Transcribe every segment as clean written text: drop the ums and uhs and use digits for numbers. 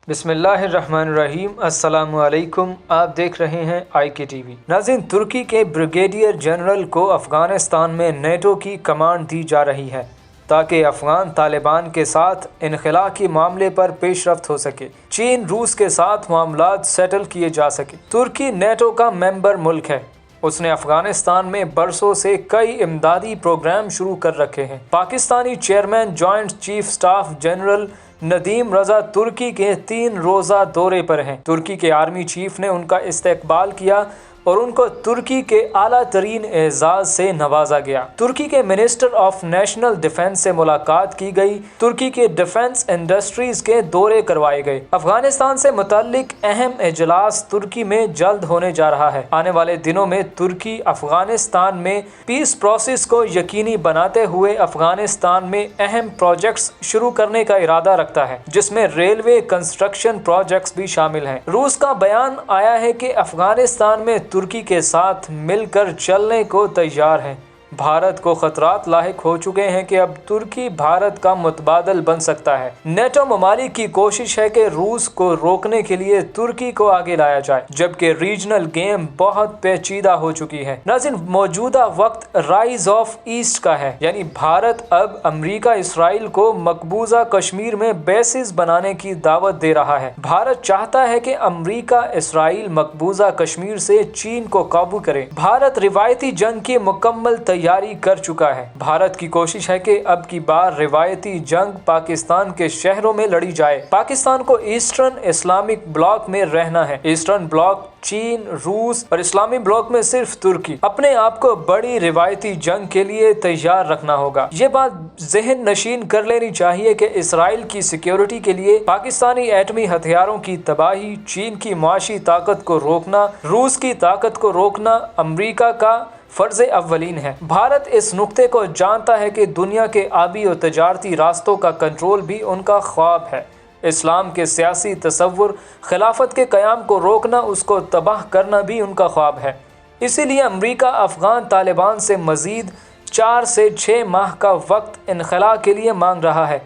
بسم اللہ الرحمن الرحیم۔ السلام علیکم، آپ دیکھ رہے ہیں IK-TV۔ ناظرین، ترکی کے بریگیڈیئر جنرل کو افغانستان میں نیٹو کی کمانڈ دی جا رہی ہے تاکہ افغان طالبان کے ساتھ انخلا کے معاملے پر پیش رفت ہو سکے، چین روس کے ساتھ معاملات سیٹل کیے جا سکے۔ ترکی نیٹو کا ممبر ملک ہے، اس نے افغانستان میں برسوں سے کئی امدادی پروگرام شروع کر رکھے ہیں۔ Pakistani chairman joint chief staff general Nadeem Raza ترکی کے 3 روزہ دورے پر ہیں۔ ترکی کے آرمی چیف نے ان کا استقبال کیا اور ان کو ترکی کے اعلیٰ ترین اعزاز سے نوازا گیا۔ ترکی کے منسٹر آف نیشنل ڈیفنس سے ملاقات کی گئی۔ ترکی کے ڈیفنس انڈسٹریز کے دورے کروائے گئے۔ افغانستان سے متعلق اہم اجلاس ترکی میں جلد ہونے جا رہا ہے۔ آنے والے دنوں میں ترکی افغانستان میں پیس پروسیس کو یقینی بناتے ہوئے افغانستان میں اہم پروجیکٹس شروع کرنے کا ارادہ رکھتا ہے، جس میں ریلوے کنسٹرکشن پروجیکٹس بھی شامل ہیں۔ روس کا بیان آیا ہے کہ افغانستان میں ترکی کے ساتھ مل کر چلنے کو تیار ہے۔ بھارت کو خطرات لاحق ہو چکے ہیں کہ اب ترکی بھارت کا متبادل بن سکتا ہے۔ نیٹو ممالک کی کوشش ہے کہ روس کو روکنے کے لیے ترکی کو آگے لایا جائے، جبکہ ریجنل گیم بہت پیچیدہ ہو چکی ہے۔ ناظرین، موجودہ وقت رائز آف ایسٹ کا ہے، یعنی بھارت اب امریکہ اسرائیل کو مقبوضہ کشمیر میں بیسز بنانے کی دعوت دے رہا ہے۔ بھارت چاہتا ہے کہ امریکہ اسرائیل مقبوضہ کشمیر سے چین کو قابو کرے۔ بھارت روایتی جنگ کی مکمل تیاری کر چکا ہے۔ بھارت کی کوشش ہے کہ اب کی بار روایتی جنگ پاکستان کے شہروں میں لڑی جائے۔ پاکستان کو ایسٹرن اسلامک بلاک میں رہنا ہے۔ ایسٹرن بلاک چین، روس اور اسلامی بلاک میں صرف ترکی۔ اپنے آپ کو بڑی روایتی جنگ کے لیے تیار رکھنا ہوگا۔ یہ بات ذہن نشین کر لینی چاہیے کہ اسرائیل کی سیکیورٹی کے لیے پاکستانی ایٹمی ہتھیاروں کی تباہی، چین کی معاشی طاقت کو روکنا، روس کی طاقت کو روکنا امریکہ کا فرض اولین ہے۔ بھارت اس نقطے کو جانتا ہے کہ دنیا کے آبی اور تجارتی راستوں کا کنٹرول بھی ان کا خواب ہے۔ اسلام کے سیاسی تصور، خلافت کے قیام کو روکنا، اس کو تباہ کرنا بھی ان کا خواب ہے۔ اسی لیے امریکہ افغان طالبان سے مزید 4 سے 6 ماہ کا وقت انخلا کے لیے مانگ رہا ہے۔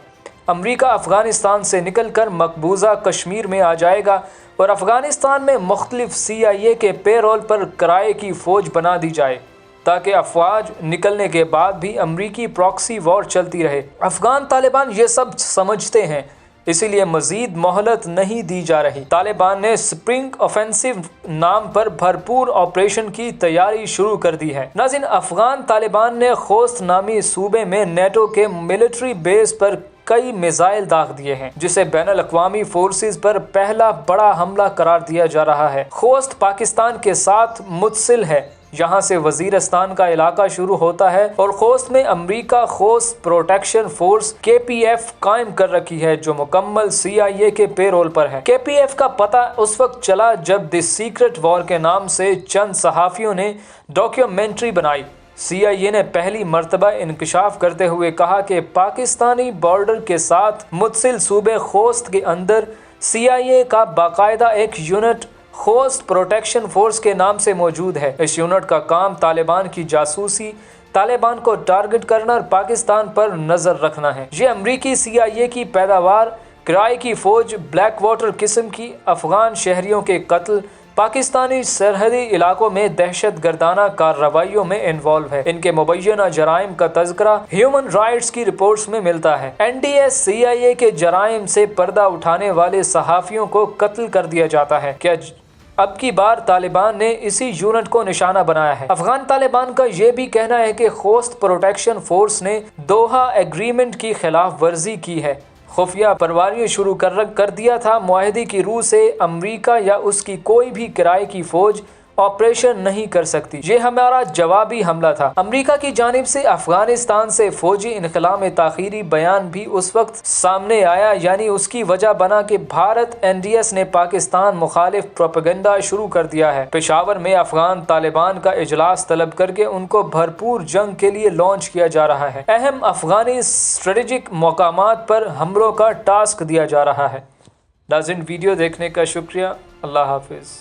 امریکہ افغانستان سے نکل کر مقبوضہ کشمیر میں آ جائے گا اور افغانستان میں مختلف CIA کے پے رول پر کرائے کی فوج بنا دی جائے تاکہ افواج نکلنے کے بعد بھی امریکی پراکسی وار چلتی رہے۔ افغان طالبان یہ سب سمجھتے ہیں، اسی لیے مزید مہلت نہیں دی جا رہی۔ طالبان نے سپرنگ آفینسو نام پر بھرپور آپریشن کی تیاری شروع کر دی ہے۔ ناظرین، افغان طالبان نے خوست نامی صوبے میں نیٹو کے ملٹری بیس پر کئی میزائل داغ دیے ہیں، جسے بین الاقوامی فورسز پر پہلا بڑا حملہ قرار دیا جا رہا ہے۔ خوست پاکستان کے ساتھ متصل ہے، یہاں سے وزیرستان کا علاقہ شروع ہوتا ہے اور خوست میں امریکہ خوست پروٹیکشن فورس KPF قائم کر رکھی ہے، جو مکمل CIA کے پے رول پر ہے۔ KPF کا پتہ اس وقت چلا جب دی سیکرٹ وار کے نام سے چند صحافیوں نے ڈاکیومنٹری بنائی۔ CIA نے پہلی مرتبہ انکشاف کرتے ہوئے کہا کہ پاکستانی بارڈر کے ساتھ متصل صوبے خوست کے اندر CIA کا باقاعدہ ایک یونٹ خوست پروٹیکشن فورس کے نام سے موجود ہے۔ اس یونٹ کا کام طالبان کی جاسوسی، طالبان کو ٹارگٹ کرنا اور پاکستان پر نظر رکھنا ہے۔ یہ امریکی CIA کی پیداوار، کرائے کی فوج، بلیک واٹر قسم کی افغان شہریوں کے قتل، پاکستانی سرحدی علاقوں میں دہشت گردانہ کارروائیوں میں انوالو ہے۔ ان کے مبینہ جرائم کا تذکرہ ہیومن رائٹس کی رپورٹس میں ملتا ہے۔ NDS CIA کے جرائم سے پردہ اٹھانے والے صحافیوں کو قتل کر دیا جاتا ہے۔ کیا اب کی بار طالبان نے اسی یونٹ کو نشانہ بنایا ہے؟ افغان طالبان کا یہ بھی کہنا ہے کہ خوست پروٹیکشن فورس نے دوحہ ایگریمنٹ کی خلاف ورزی کی ہے، خفیہ پروریوں شروع کر دیا تھا۔ معاہدے کی روح سے امریکہ یا اس کی کوئی بھی کرائے کی فوج آپریشن نہیں کر سکتی۔ یہ ہمارا جوابی حملہ تھا۔ امریکہ کی جانب سے افغانستان سے فوجی انخلا میں تاخیری بیان بھی اس وقت سامنے آیا، یعنی اس کی وجہ بنا کہ بھارت NDS نے پاکستان مخالف پروپیگنڈا شروع کر دیا ہے۔ پشاور میں افغان طالبان کا اجلاس طلب کر کے ان کو بھرپور جنگ کے لیے لانچ کیا جا رہا ہے۔ اہم افغانی اسٹریٹجک مقامات پر حملوں کا ٹاسک دیا جا رہا ہے۔ ناظرین، ویڈیو دیکھنے کا شکریہ۔ اللہ حافظ۔